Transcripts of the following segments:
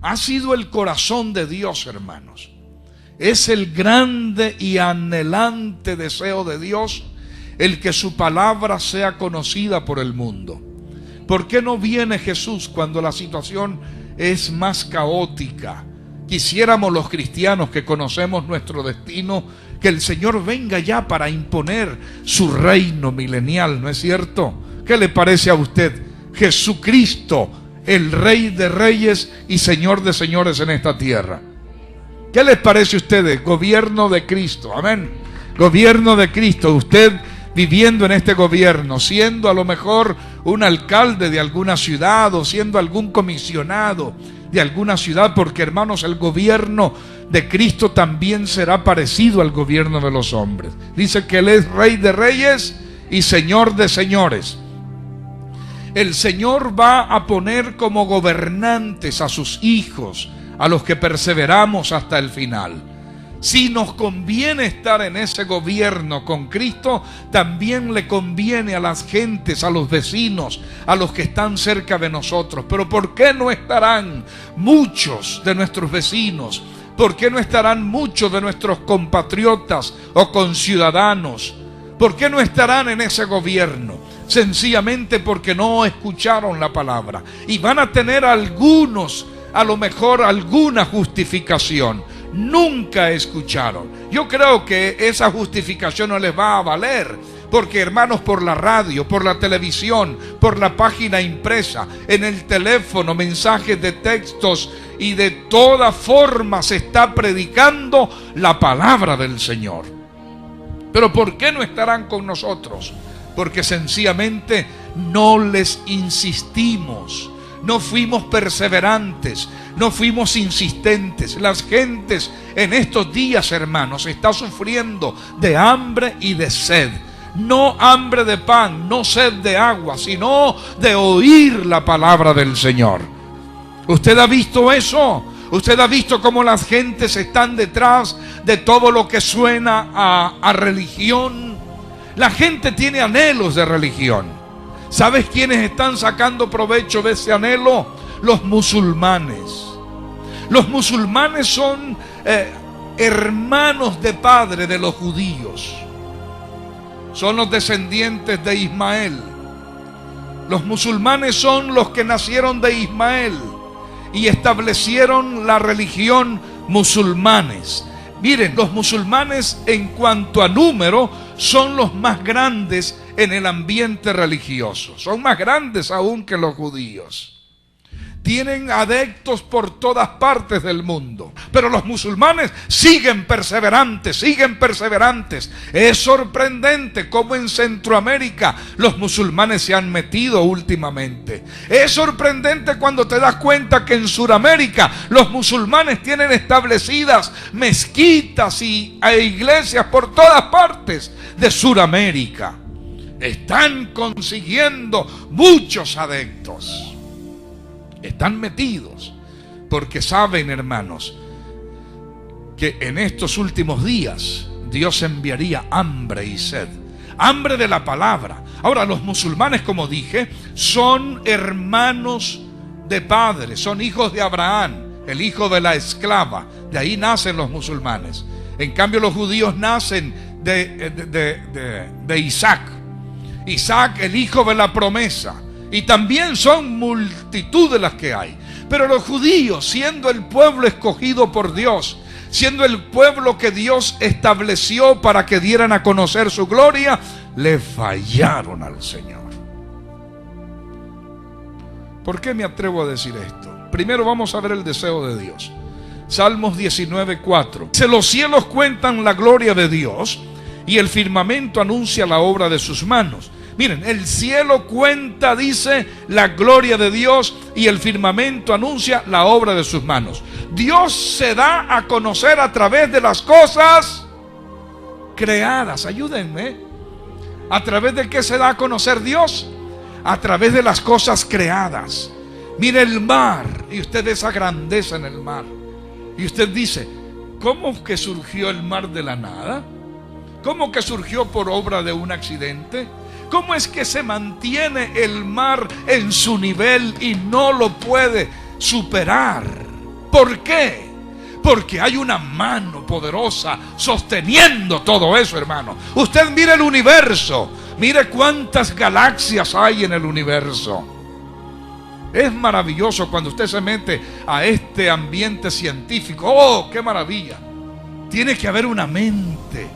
Ha sido el corazón de Dios, hermanos. Es el grande y anhelante deseo de Dios el que su palabra sea conocida por el mundo. ¿Por qué no viene Jesús cuando la situación es más caótica? Quisiéramos los cristianos que conocemos nuestro destino que el Señor venga ya para imponer su reino milenial, ¿no es cierto? ¿Qué le parece a usted? Jesucristo, el Rey de Reyes y Señor de Señores en esta tierra. ¿Qué les parece a ustedes? Gobierno de Cristo, amén. Gobierno de Cristo, usted viviendo en este gobierno, siendo a lo mejor un alcalde de alguna ciudad o siendo algún comisionado de alguna ciudad, porque hermanos, el gobierno de Cristo también será parecido al gobierno de los hombres. Dice que Él es Rey de Reyes y Señor de Señores. El Señor va a poner como gobernantes a sus hijos, a los que perseveramos hasta el final. Si nos conviene estar en ese gobierno con Cristo, también le conviene a las gentes, a los vecinos, a los que están cerca de nosotros. Pero ¿por qué no estarán muchos de nuestros vecinos? ¿Por qué no estarán muchos de nuestros compatriotas o conciudadanos? ¿Por qué no estarán en ese gobierno? Sencillamente porque no escucharon la palabra. Y van a tener algunos, a lo mejor alguna justificación. Nunca escucharon. Yo creo que esa justificación no les va a valer, porque hermanos, por la radio, por la televisión, por la página impresa, en el teléfono, mensajes de textos y de toda forma se está predicando la palabra del Señor. Pero ¿por qué no estarán con nosotros? Porque sencillamente no les insistimos. No fuimos perseverantes, no fuimos insistentes. Las gentes en estos días, hermanos, están sufriendo de hambre y de sed. No hambre de pan, no sed de agua, sino de oír la palabra del Señor. ¿Usted ha visto eso? ¿Usted ha visto cómo las gentes están detrás de todo lo que suena a religión? La gente tiene anhelos de religión. ¿Sabes quiénes están sacando provecho de ese anhelo? Los musulmanes. Los musulmanes son hermanos de padre de los judíos. Son los descendientes de Ismael. Los musulmanes son los que nacieron de Ismael y establecieron la religión musulmanes. Miren, los musulmanes en cuanto a número son los más grandes en el ambiente religioso. Son más grandes aún que los judíos. Tienen adeptos por todas partes del mundo. Pero los musulmanes siguen perseverantes, siguen perseverantes. Es sorprendente cómo en Centroamérica los musulmanes se han metido últimamente. Es sorprendente cuando te das cuenta que en Sudamérica los musulmanes tienen establecidas mezquitas e iglesias por todas partes de Sudamérica. Están consiguiendo muchos adeptos. Están metidos porque saben, hermanos, que en estos últimos días Dios enviaría hambre y sed. Hambre de la palabra. Ahora, los musulmanes, como dije, son hermanos de padre, son hijos de Abraham, el hijo de la esclava. De ahí nacen los musulmanes. En cambio, los judíos nacen de Isaac. Isaac, el hijo de la promesa. Y también son multitud de las que hay. Pero los judíos, siendo el pueblo escogido por Dios, siendo el pueblo que Dios estableció para que dieran a conocer su gloria, le fallaron al Señor. ¿Por qué me atrevo a decir esto? Primero vamos a ver el deseo de Dios. Salmos 19:4. Los cielos cuentan la gloria de Dios y el firmamento anuncia la obra de sus manos. Miren, el cielo cuenta, dice, la gloria de Dios y el firmamento anuncia la obra de sus manos. Dios se da a conocer a través de las cosas creadas. Ayúdenme. ¿A través de qué se da a conocer Dios? A través de las cosas creadas. Mire el mar y usted ve esa grandeza en el mar. Y usted dice, ¿cómo que surgió el mar de la nada? ¿Cómo que surgió por obra de un accidente? ¿Cómo es que se mantiene el mar en su nivel y no lo puede superar? ¿Por qué? Porque hay una mano poderosa sosteniendo todo eso, hermano. Usted mire el universo, mire cuántas galaxias hay en el universo. Es maravilloso cuando usted se mete a este ambiente científico. ¡Oh, qué maravilla! Tiene que haber una mente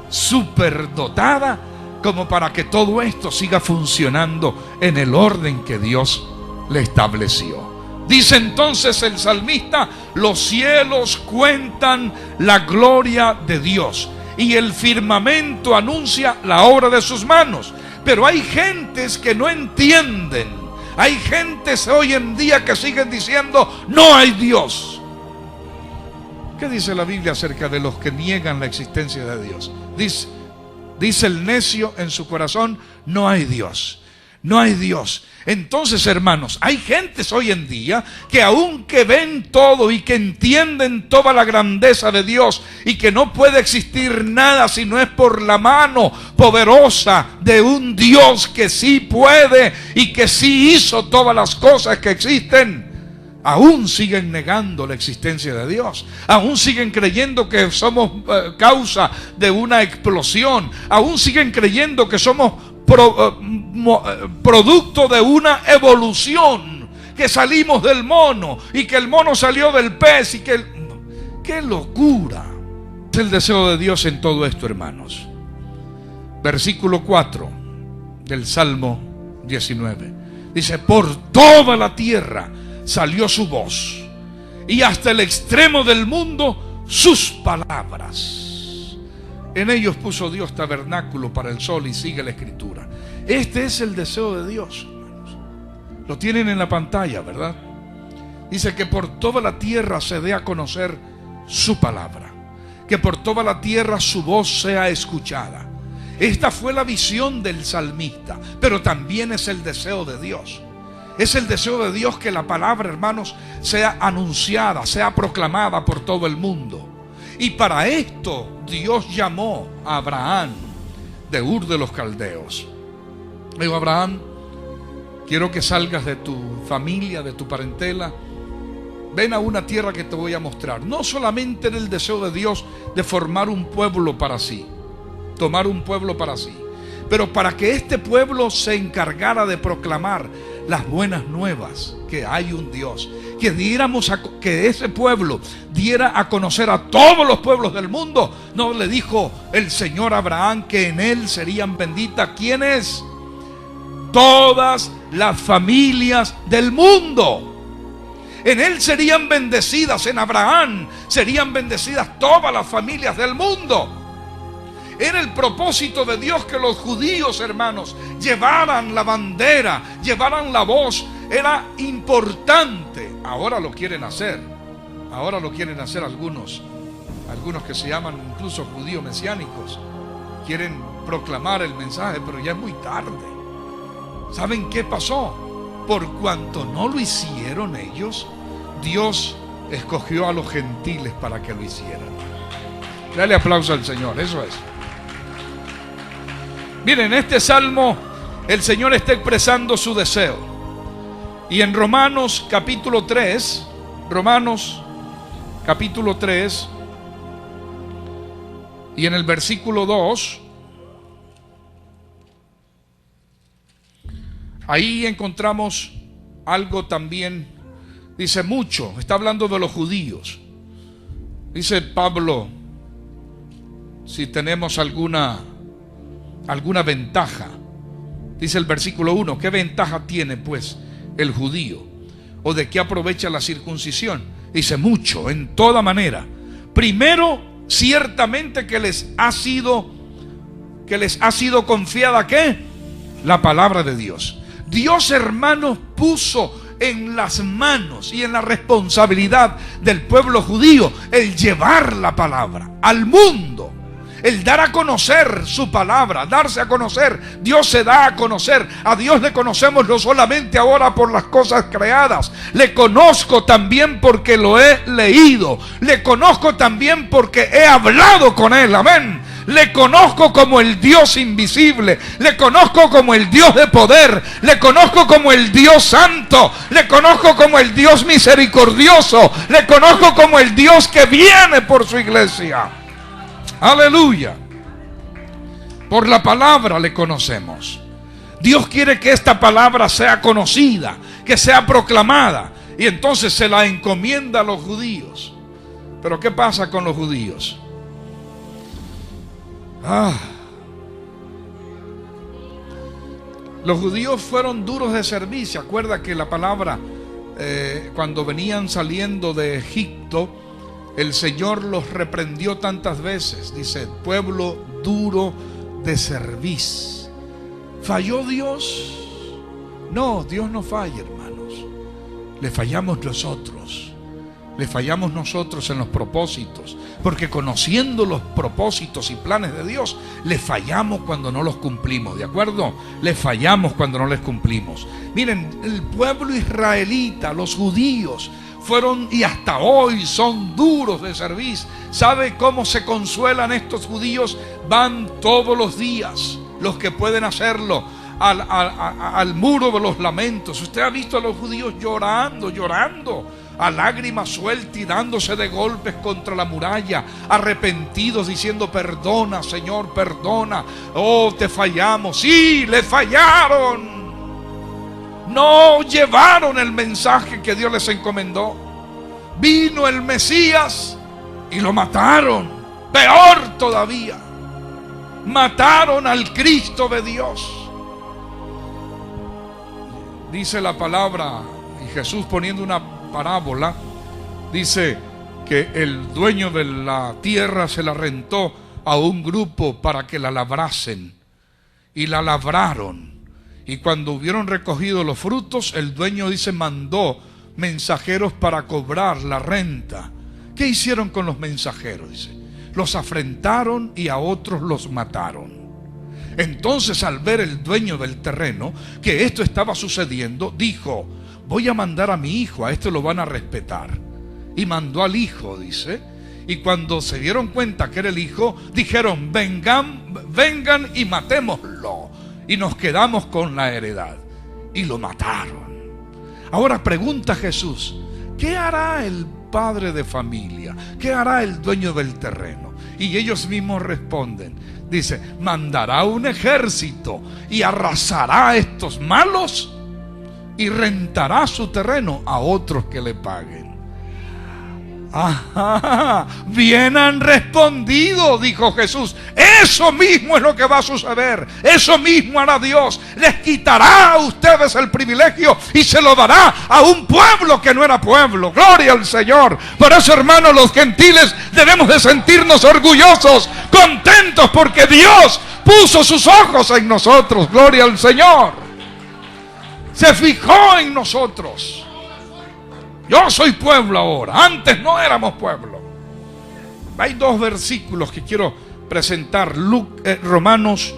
superdotada como para que todo esto siga funcionando en el orden que Dios le estableció. Dice entonces el salmista: los cielos cuentan la gloria de Dios y el firmamento anuncia la obra de sus manos. Pero hay gentes que no entienden. Hay gentes hoy en día que siguen diciendo: no hay Dios. ¿Qué dice la Biblia acerca de los que niegan la existencia de Dios? Dice el necio en su corazón: no hay Dios. No hay Dios. Entonces, hermanos, hay gentes hoy en día que aunque ven todo y que entienden toda la grandeza de Dios y que no puede existir nada si no es por la mano poderosa de un Dios que sí puede y que sí hizo todas las cosas que existen, aún siguen negando la existencia de Dios. Aún siguen creyendo que somos causa de una explosión. Aún siguen creyendo que somos producto de una evolución, que salimos del mono y que el mono salió del pez y que ¡qué locura! Es el deseo de Dios en todo esto, hermanos. Versículo 4 del Salmo 19 dice: por toda la tierra salió su voz y hasta el extremo del mundo sus palabras. En ellos puso Dios tabernáculo para el sol, y sigue la escritura. Este es el deseo de Dios, hermanos. Lo tienen en la pantalla, ¿verdad? Dice que por toda la tierra se dé a conocer su palabra, que por toda la tierra su voz sea escuchada. Esta fue la visión del salmista, pero también es el deseo de Dios. Es el deseo de Dios que la palabra, hermanos, sea anunciada, sea proclamada por todo el mundo. Y para esto Dios llamó a Abraham de Ur de los Caldeos. Le digo: Abraham, quiero que salgas de tu familia, de tu parentela. Ven a una tierra que te voy a mostrar. No solamente en el deseo de Dios de formar un pueblo para sí, tomar un pueblo para sí, pero para que este pueblo se encargara de proclamar las buenas nuevas, que hay un Dios, que ese pueblo diera a conocer a todos los pueblos del mundo. No le dijo el Señor a Abraham que en él serían benditas, ¿quiénes? Todas las familias del mundo. En él serían bendecidas, en Abraham serían bendecidas todas las familias del mundo. Era el propósito de Dios que los judíos, hermanos, llevaran la bandera, llevaran la voz. Era importante. Ahora lo quieren hacer. Ahora lo quieren hacer algunos que se llaman incluso judíos mesiánicos. Quieren proclamar el mensaje, pero ya es muy tarde. ¿Saben qué pasó? Por cuanto no lo hicieron ellos, Dios escogió a los gentiles para que lo hicieran. Dale aplauso al Señor, eso es. Miren, en este salmo el Señor está expresando su deseo. Y en Romanos capítulo 3, y en el versículo 2, ahí encontramos algo también. Dice mucho, está hablando de los judíos. Dice Pablo, si tenemos alguna ventaja. Dice el versículo 1: ¿qué ventaja tiene pues el judío? ¿O de qué aprovecha la circuncisión? Dice mucho, en toda manera. Primero, ciertamente que les ha sido confiada, ¿qué? La palabra de Dios. Dios, hermanos, puso en las manos y en la responsabilidad del pueblo judío el llevar la palabra al mundo. El dar a conocer su palabra, darse a conocer. Dios se da a conocer. A Dios le conocemos no solamente ahora por las cosas creadas. Le conozco también porque lo he leído. Le conozco también porque he hablado con Él. Amén. Le conozco como el Dios invisible. Le conozco como el Dios de poder. Le conozco como el Dios santo. Le conozco como el Dios misericordioso. Le conozco como el Dios que viene por su iglesia. Aleluya. Por la palabra le conocemos. Dios quiere que esta palabra sea conocida, que sea proclamada. Y entonces se la encomienda a los judíos. Pero ¿qué pasa con los judíos? Los judíos fueron duros de servir. ¿Se acuerda que la palabra, cuando venían saliendo de Egipto, el Señor los reprendió tantas veces? Dice, pueblo duro de cerviz. ¿Falló Dios? No, Dios no falla, hermanos. Le fallamos nosotros. Le fallamos nosotros en los propósitos, porque conociendo los propósitos y planes de Dios, le fallamos cuando no los cumplimos, ¿de acuerdo? Le fallamos cuando no les cumplimos. Miren, el pueblo israelita, los judíos, fueron y hasta hoy son duros de servicio. ¿Sabe cómo se consuelan estos judíos? Van todos los días, los que pueden hacerlo, al muro de los lamentos. Usted ha visto a los judíos llorando, a lágrimas sueltas y dándose de golpes contra la muralla, arrepentidos, diciendo, perdona, Señor, perdona. Oh, te fallamos. Sí, le fallaron. No llevaron el mensaje que Dios les encomendó. Vino el Mesías y lo mataron. Peor todavía, mataron al Cristo de Dios. Dice la palabra, y Jesús poniendo una parábola, dice que el dueño de la tierra se la rentó a un grupo para que la labrasen, y la labraron, y cuando hubieron recogido los frutos, el dueño, dice, mandó mensajeros para cobrar la renta. ¿Qué hicieron con los mensajeros? Dice, los afrentaron y a otros los mataron. Entonces, al ver el dueño del terreno que esto estaba sucediendo, dijo, voy a mandar a mi hijo, a este lo van a respetar. Y mandó al hijo, dice, y cuando se dieron cuenta que era el hijo, dijeron, vengan y matémoslo, y nos quedamos con la heredad. Y lo mataron. Ahora pregunta Jesús, ¿qué hará el padre de familia? ¿Qué hará el dueño del terreno? Y ellos mismos responden, dice, mandará un ejército y arrasará a estos malos y rentará su terreno a otros que le paguen. Ajá, bien han respondido, dijo Jesús. Eso mismo es lo que va a suceder. Eso mismo hará Dios. Les quitará a ustedes el privilegio y se lo dará a un pueblo que no era pueblo. Gloria al Señor. Por eso, hermanos, los gentiles debemos de sentirnos orgullosos, contentos, porque Dios puso sus ojos en nosotros. Gloria al Señor. Se fijó en nosotros. Yo soy pueblo ahora. Antes no éramos pueblo. Hay dos versículos que quiero presentar. Romanos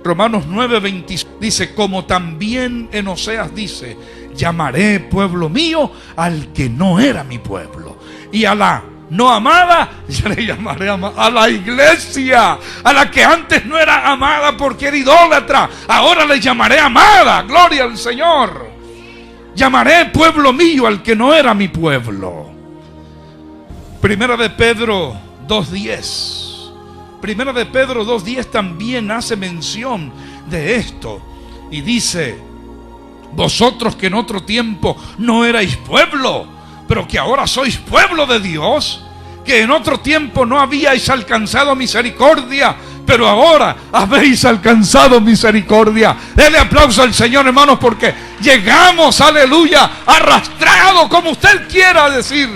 9:26 dice, como también en Oseas dice, llamaré pueblo mío al que no era mi pueblo, y a la no amada, ya le llamaré a la iglesia, a la que antes no era amada porque era idólatra, ahora le llamaré amada. Gloria al Señor. Llamaré pueblo mío al que no era mi pueblo. Primera de Pedro 2:10. Primera de Pedro 2:10 también hace mención de esto y dice, vosotros que en otro tiempo no erais pueblo, pero que ahora sois pueblo de Dios, que en otro tiempo no habíais alcanzado misericordia, pero ahora habéis alcanzado misericordia. Dele aplauso al Señor, hermanos, porque llegamos, aleluya, arrastrados, como usted quiera decir,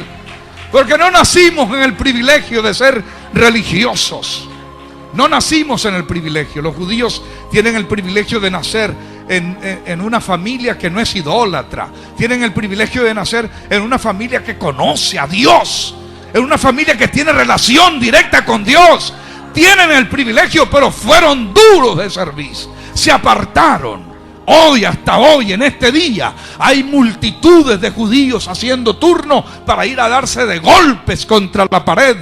porque no nacimos en el privilegio de ser religiosos. No nacimos en el privilegio. Los judíos tienen el privilegio de nacer en una familia que no es idólatra. Tienen el privilegio de nacer en una familia que conoce a Dios, en una familia que tiene relación directa con Dios. Tienen el privilegio, pero fueron duros de servicio. Se apartaron. Hoy, hasta hoy, en este día, hay multitudes de judíos haciendo turno para ir a darse de golpes contra la pared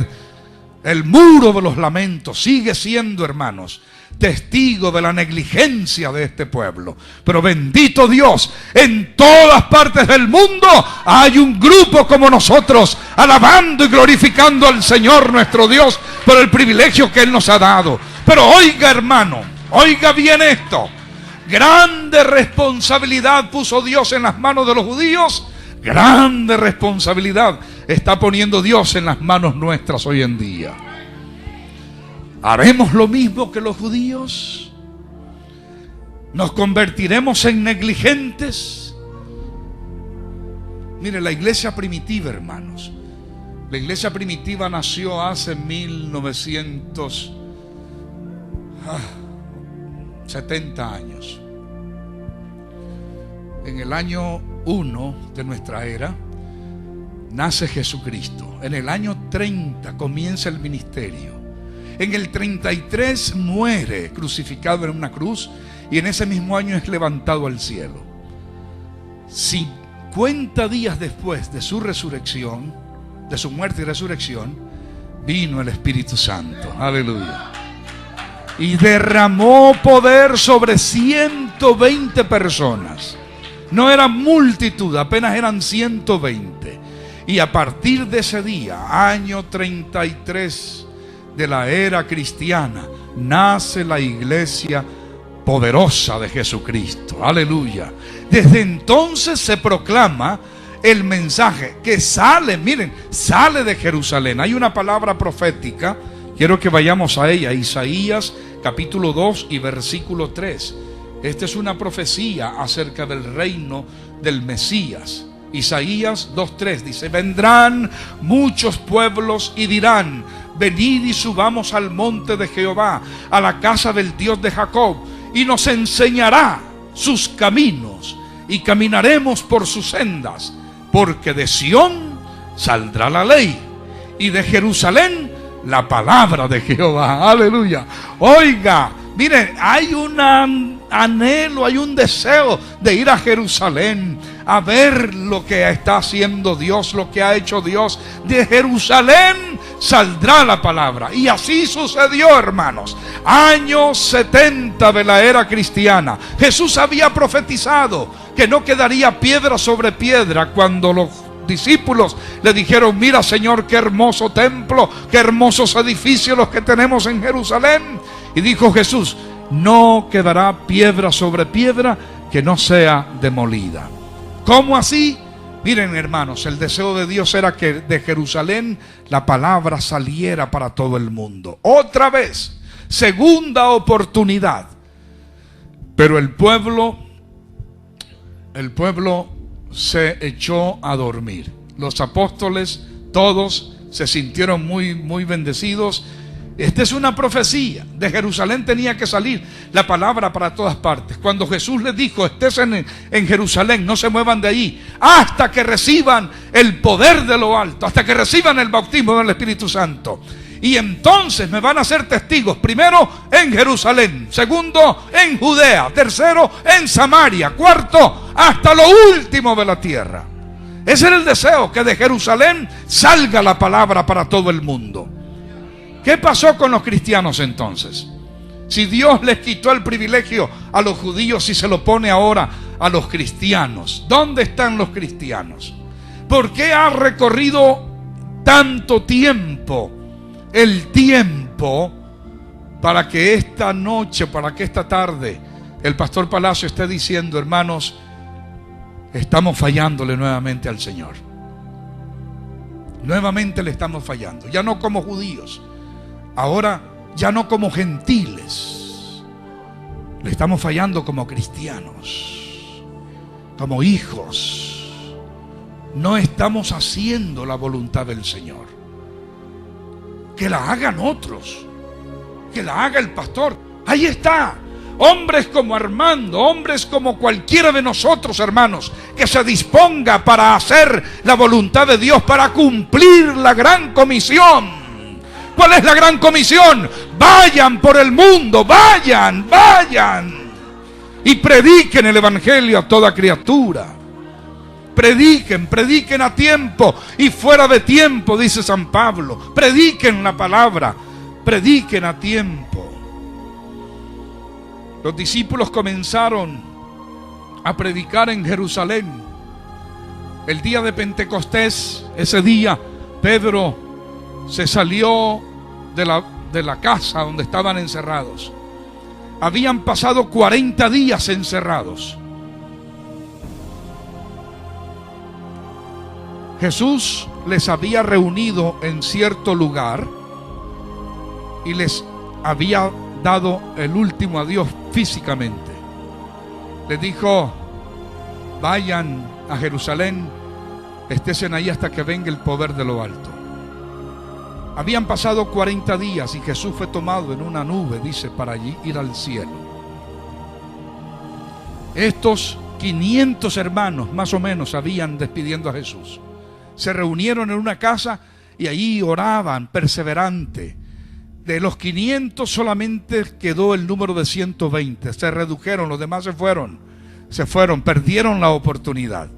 El muro de los lamentos sigue siendo, hermanos, testigo de la negligencia de este pueblo. Pero bendito Dios, en todas partes del mundo hay un grupo como nosotros, alabando y glorificando al Señor nuestro Dios por el privilegio que Él nos ha dado. Pero oiga, hermano, oiga bien esto: grande responsabilidad puso Dios en las manos de los judíos, grande responsabilidad está poniendo Dios en las manos nuestras hoy en día. ¿Haremos lo mismo que los judíos? ¿Nos convertiremos en negligentes? Mire, la iglesia primitiva, hermanos, la iglesia primitiva nació hace 1970 años. En el año 1 de nuestra era nace Jesucristo. En el año 30 comienza el ministerio. En el 33 muere crucificado en una cruz, y en ese mismo año es levantado al cielo. 50 días después de su resurrección, de su muerte y resurrección, vino el Espíritu Santo. Aleluya. Y derramó poder sobre 120 personas. No era multitud, apenas eran 120. Y a partir de ese día, año 33 de la era cristiana, nace la iglesia poderosa de Jesucristo. Aleluya. Desde entonces se proclama el mensaje que sale, miren, sale de Jerusalén. Hay una palabra profética, quiero que vayamos a ella, Isaías capítulo 2 y versículo 3. Esta es una profecía acerca del reino del Mesías. Isaías 2:3 dice: vendrán muchos pueblos y dirán: venid y subamos al monte de Jehová, a la casa del Dios de Jacob, y nos enseñará sus caminos, y caminaremos por sus sendas, porque de Sión saldrá la ley, y de Jerusalén la palabra de Jehová. Aleluya. Oiga, miren, hay un anhelo, hay un deseo de ir a Jerusalén, a ver lo que está haciendo Dios, lo que ha hecho Dios. De Jerusalén saldrá la palabra. Y así sucedió, hermanos. Años 70 de la era cristiana. Jesús había profetizado que no quedaría piedra sobre piedra cuando los discípulos le dijeron: mira, Señor, qué hermoso templo, qué hermosos edificios los que tenemos en Jerusalén. Y dijo Jesús: no quedará piedra sobre piedra que no sea demolida. ¿Cómo así? Miren, hermanos, el deseo de Dios era que de Jerusalén la palabra saliera para todo el mundo. Otra vez, segunda oportunidad. Pero el pueblo se echó a dormir. Los apóstoles todos se sintieron muy bendecidos. Esta es una profecía. De Jerusalén tenía que salir la palabra para todas partes. Cuando Jesús les dijo: estés en Jerusalén, no se muevan de allí hasta que reciban el poder de lo alto, hasta que reciban el bautismo del Espíritu Santo. Y entonces me van a ser testigos, primero en Jerusalén, segundo en Judea, tercero en Samaria, cuarto hasta lo último de la tierra. Ese era el deseo, que de Jerusalén salga la palabra para todo el mundo. ¿Qué pasó con los cristianos entonces? Si Dios les quitó el privilegio a los judíos y se lo pone ahora a los cristianos, ¿dónde están los cristianos? ¿Por qué ha recorrido tanto tiempo, el tiempo, para que esta noche, para que esta tarde el pastor Palacio esté diciendo: hermanos, estamos fallándole nuevamente al Señor? Nuevamente le estamos fallando, ya no como judíos, ahora ya no como gentiles, le estamos fallando como cristianos, como hijos. No estamos haciendo la voluntad del Señor. Que la hagan otros, que la haga el pastor. Ahí está, hombres como Armando, hombres como cualquiera de nosotros, hermanos, que se disponga para hacer la voluntad de Dios, para cumplir la gran comisión. ¿Cuál es la gran comisión? Vayan por el mundo, vayan y prediquen el evangelio a toda criatura. Prediquen, prediquen a tiempo y fuera de tiempo, dice San Pablo. Prediquen la palabra, prediquen a tiempo. Los discípulos comenzaron a predicar en Jerusalén. El día de Pentecostés, ese día, Pedro se salió de la casa donde estaban encerrados. Habían pasado 40 días encerrados. Jesús les había reunido en cierto lugar y les había dado el último adiós físicamente. Les dijo: vayan a Jerusalén, estésen ahí hasta que venga el poder de lo alto. Habían pasado 40 días y Jesús fue tomado en una nube, dice, para allí ir al cielo. Estos 500 hermanos más o menos habían despidiendo a Jesús. Se reunieron en una casa y allí oraban perseverante. De los 500 solamente quedó el número de 120. Se redujeron, los demás se fueron, perdieron la oportunidad.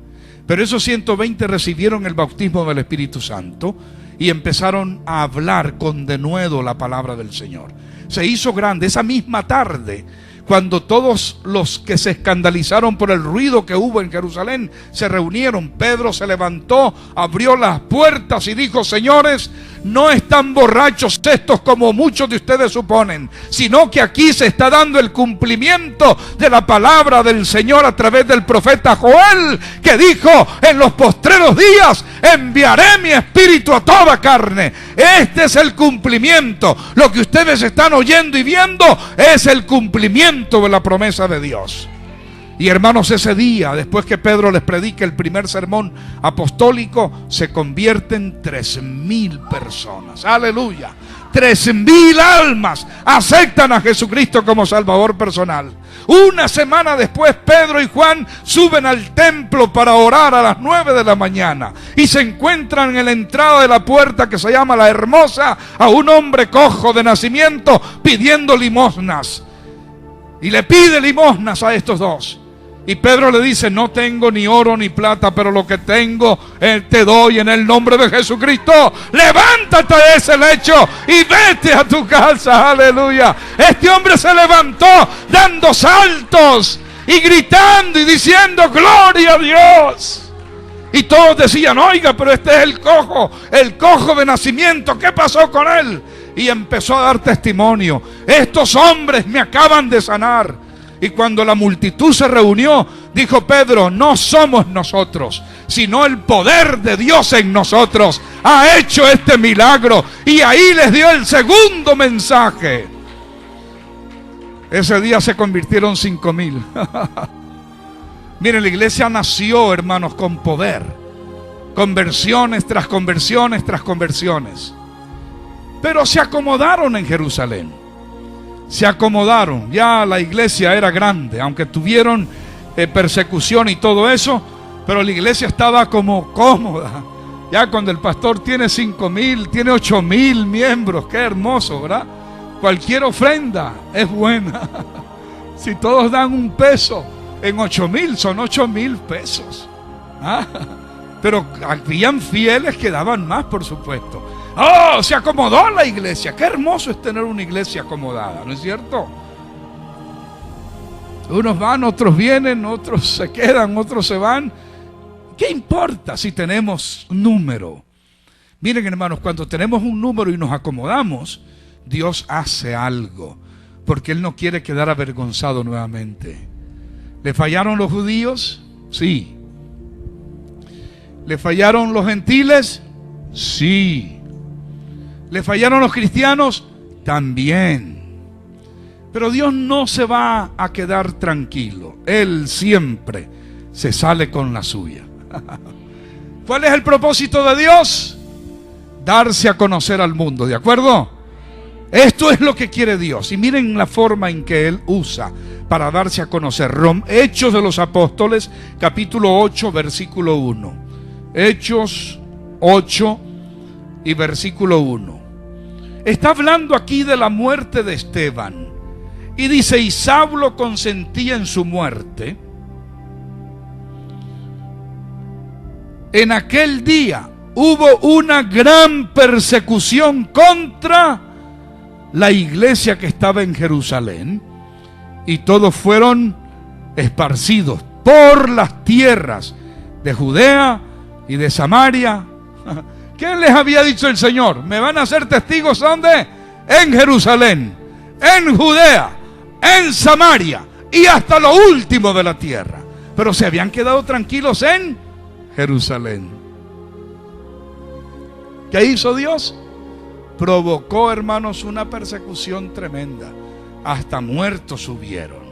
Pero esos 120 recibieron el bautismo del Espíritu Santo y empezaron a hablar con denuedo la palabra del Señor. Se hizo grande esa misma tarde. Cuando todos los que se escandalizaron por el ruido que hubo en Jerusalén se reunieron, Pedro se levantó, abrió las puertas y dijo: señores, no están borrachos estos como muchos de ustedes suponen, sino que aquí se está dando el cumplimiento de la palabra del Señor a través del profeta Joel, que dijo: en los postreros días enviaré mi espíritu a toda carne. Este es el cumplimiento. Lo que ustedes están oyendo y viendo es el cumplimiento de la promesa de Dios. Y hermanos, ese día, después que Pedro les predica el primer sermón apostólico, se convierten 3,000 personas. Aleluya. 3,000 almas aceptan a Jesucristo como Salvador personal. Una semana después, Pedro y Juan suben al templo para orar a las 9 de la mañana y se encuentran en la entrada de la puerta que se llama La Hermosa a un hombre cojo de nacimiento pidiendo limosnas. Y le pide limosnas a estos dos. Y Pedro le dice: no tengo ni oro ni plata, pero lo que tengo te doy en el nombre de Jesucristo. Levántate de ese lecho y vete a tu casa. Aleluya. Este hombre se levantó dando saltos y gritando y diciendo: gloria a Dios. Y todos decían: oiga, pero este es el cojo de nacimiento, ¿qué pasó con él? Y empezó a dar testimonio: estos hombres me acaban de sanar. Y cuando la multitud se reunió, dijo Pedro: no somos nosotros, sino el poder de Dios en nosotros ha hecho este milagro. Y ahí les dio el segundo mensaje. Ese día se convirtieron 5,000. Miren, la iglesia nació, hermanos, con poder. Conversiones tras conversiones tras conversiones. Pero se acomodaron en Jerusalén. Se acomodaron. Ya la iglesia era grande, aunque tuvieron persecución y todo eso, pero la iglesia estaba como cómoda. Ya cuando el pastor tiene 5,000, tiene 8,000 miembros, qué hermoso, ¿verdad? Cualquier ofrenda es buena. Si todos dan un peso, en 8,000 son 8,000 pesos. ¿Ah? Pero habían fieles que daban más, por supuesto. ¡Oh! Se acomodó la iglesia. Qué hermoso es tener una iglesia acomodada, ¿no es cierto? Unos van, otros vienen, otros se quedan, otros se van. ¿Qué importa si tenemos un número? Miren, hermanos, cuando tenemos un número y nos acomodamos, Dios hace algo, porque Él no quiere quedar avergonzado nuevamente. ¿Le fallaron los judíos? Sí. ¿Le fallaron los gentiles? Sí. ¿Le fallaron los cristianos? También. Pero Dios no se va a quedar tranquilo. Él siempre se sale con la suya. ¿Cuál es el propósito de Dios? Darse a conocer al mundo, ¿de acuerdo? Esto es lo que quiere Dios. Y miren la forma en que Él usa para darse a conocer. Hechos de los Apóstoles, capítulo 8, versículo 1. Hechos 8 y versículo 1. Está hablando aquí de la muerte de Esteban. Y dice: y Saulo consentía en su muerte. en aquel día hubo una gran persecución contra la iglesia que estaba en Jerusalén, y todos fueron esparcidos por las tierras de Judea y de Samaria. ¿Qué les había dicho el Señor? Me van a hacer testigos, ¿dónde? En Jerusalén, en Judea, en Samaria y hasta lo último de la tierra. Pero se habían quedado tranquilos en Jerusalén. ¿Qué hizo Dios? Provocó, hermanos, una persecución tremenda. Hasta muertos hubieron.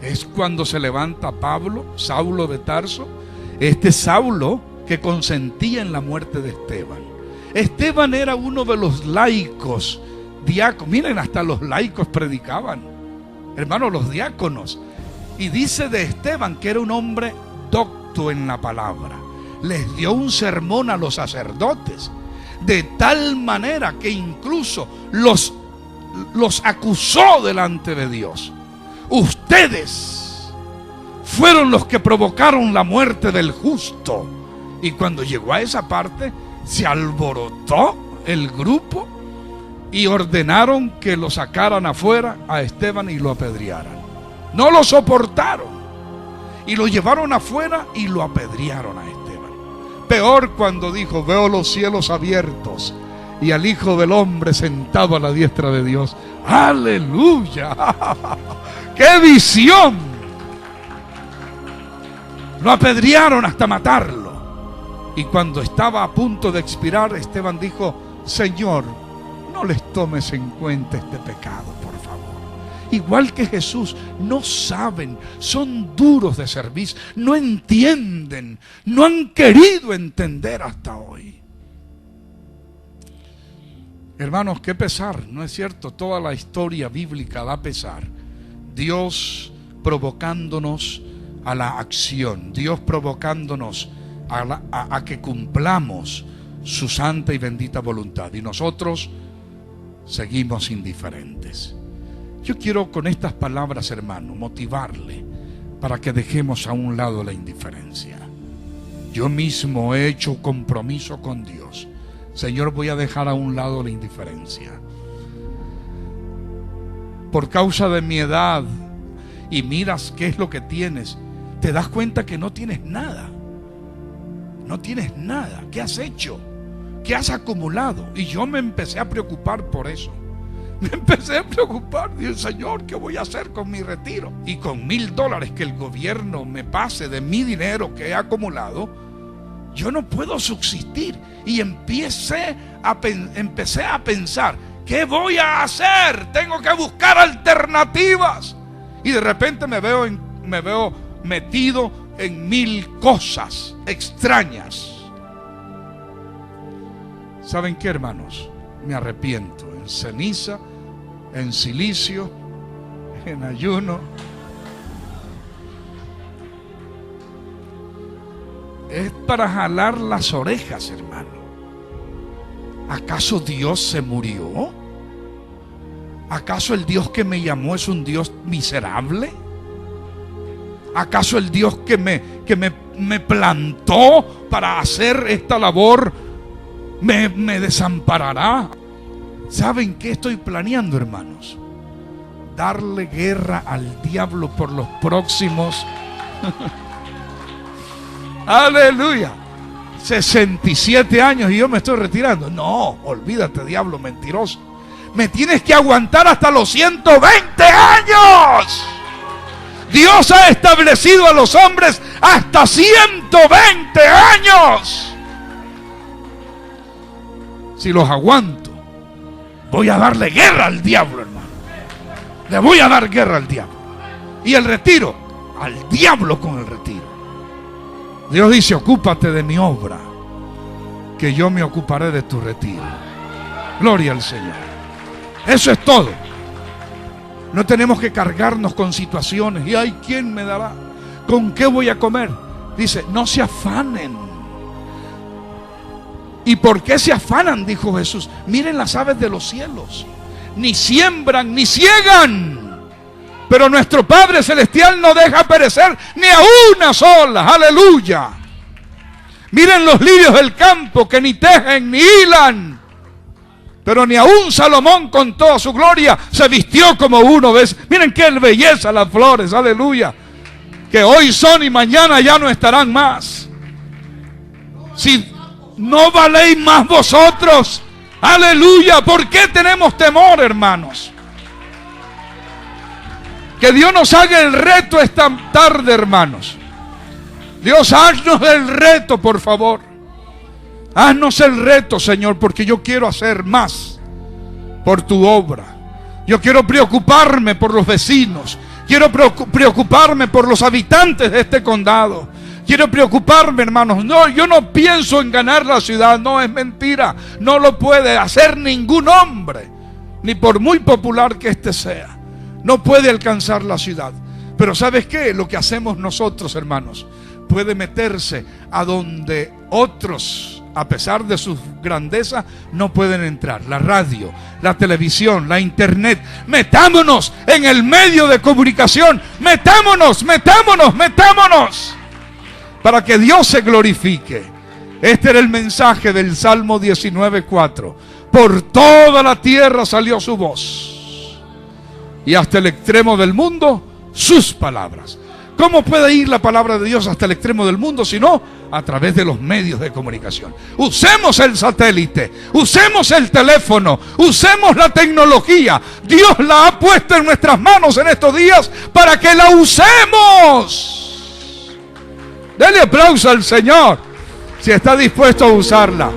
Es cuando se levanta Pablo, Saulo de Tarso, este Saulo que consentía en la muerte de Esteban. Esteban era uno de los laicos, diáconos. Miren, hasta los laicos predicaban, hermanos, los diáconos. Y dice de Esteban que era un hombre docto en la palabra. Les dio un sermón a los sacerdotes, de tal manera que incluso los acusó delante de Dios. Ustedes fueron los que provocaron la muerte del justo. Y cuando llegó a esa parte, se alborotó el grupo y ordenaron que lo sacaran afuera a Esteban y lo apedrearan. No lo soportaron y lo llevaron afuera y lo apedrearon a Esteban. Peor cuando dijo: veo los cielos abiertos y al Hijo del Hombre sentado a la diestra de Dios. ¡Aleluya! ¡Qué visión! Lo apedrearon hasta matarlo. Y cuando estaba a punto de expirar, Esteban dijo: Señor, no les tomes en cuenta este pecado, por favor. Igual que Jesús, no saben, son duros de servicio, no entienden, no han querido entender hasta hoy. Hermanos, qué pesar, ¿no es cierto? Toda la historia bíblica da pesar. Dios provocándonos a la acción, Dios provocándonos a que cumplamos su santa y bendita voluntad, y nosotros seguimos indiferentes. Yo quiero con estas palabras, hermano, motivarle para que dejemos a un lado la indiferencia. Yo mismo he hecho compromiso con Dios. Señor, voy a dejar a un lado la indiferencia. Por causa de mi edad, y miras qué es lo que tienes, te das cuenta que no tienes nada. No tienes nada. ¿Qué has hecho? ¿Qué has acumulado? Y yo me empecé a preocupar por eso. Me empecé a preocupar. Dije: Señor, ¿qué voy a hacer con mi retiro? Y con $1,000 que el gobierno me pase de mi dinero que he acumulado, yo no puedo subsistir. Y empecé a pensar: ¿qué voy a hacer? Tengo que buscar alternativas. Y de repente me veo metido en 1000 cosas extrañas. ¿Saben qué, hermanos? Me arrepiento. En ceniza, en silicio, en ayuno. Es para jalar las orejas, hermano. ¿Acaso Dios se murió? ¿Acaso el Dios que me llamó es un Dios miserable? ¿Acaso el Dios que me plantó para hacer esta labor me desamparará? ¿Saben qué estoy planeando, hermanos? Darle guerra al diablo por los próximos aleluya 67 años, y yo me estoy retirando. No, olvídate, diablo mentiroso. Me tienes que aguantar hasta los 120 años. Dios ha establecido a los hombres hasta 120 años. Si los aguanto, voy a darle guerra al diablo, hermano. Le voy a dar guerra al diablo. Y el retiro, al diablo con el retiro. Dios dice: ocúpate de mi obra, que yo me ocuparé de tu retiro. Gloria al Señor. Eso es todo. No tenemos que cargarnos con situaciones. Y ay, ¿quién me dará? ¿Con qué voy a comer? Dice: no se afanen. ¿Y por qué se afanan? Dijo Jesús. Miren las aves de los cielos. Ni siembran, ni ciegan, pero nuestro Padre Celestial no deja perecer ni a una sola. Aleluya. Miren los lirios del campo que ni tejen ni hilan. Pero ni aún Salomón con toda su gloria se vistió como uno de esos. Miren qué belleza las flores, aleluya. Que hoy son y mañana ya no estarán más. Si no valéis más vosotros, aleluya. ¿Por qué tenemos temor, hermanos? Que Dios nos haga el reto esta tarde, hermanos. Dios, haznos el reto, por favor. Haznos el reto, Señor, porque yo quiero hacer más por tu obra. Yo quiero preocuparme por los vecinos. Quiero preocuparme por los habitantes de este condado. Quiero preocuparme, hermanos. No, yo no pienso en ganar la ciudad. No, es mentira. No lo puede hacer ningún hombre, ni por muy popular que éste sea. No puede alcanzar la ciudad. Pero ¿sabes qué? Lo que hacemos nosotros, hermanos, puede meterse a donde otros, a pesar de sus grandezas, no pueden entrar. La radio, la televisión, la internet. Metámonos en el medio de comunicación. Metámonos para que Dios se glorifique. Este era el mensaje del Salmo 19:4. Por toda la tierra salió su voz, y hasta el extremo del mundo sus palabras. ¿Cómo puede ir la palabra de Dios hasta el extremo del mundo si no a través de los medios de comunicación? Usemos el satélite, usemos el teléfono, usemos la tecnología. Dios la ha puesto en nuestras manos en estos días para que la usemos. Dele aplauso al Señor si está dispuesto a usarla.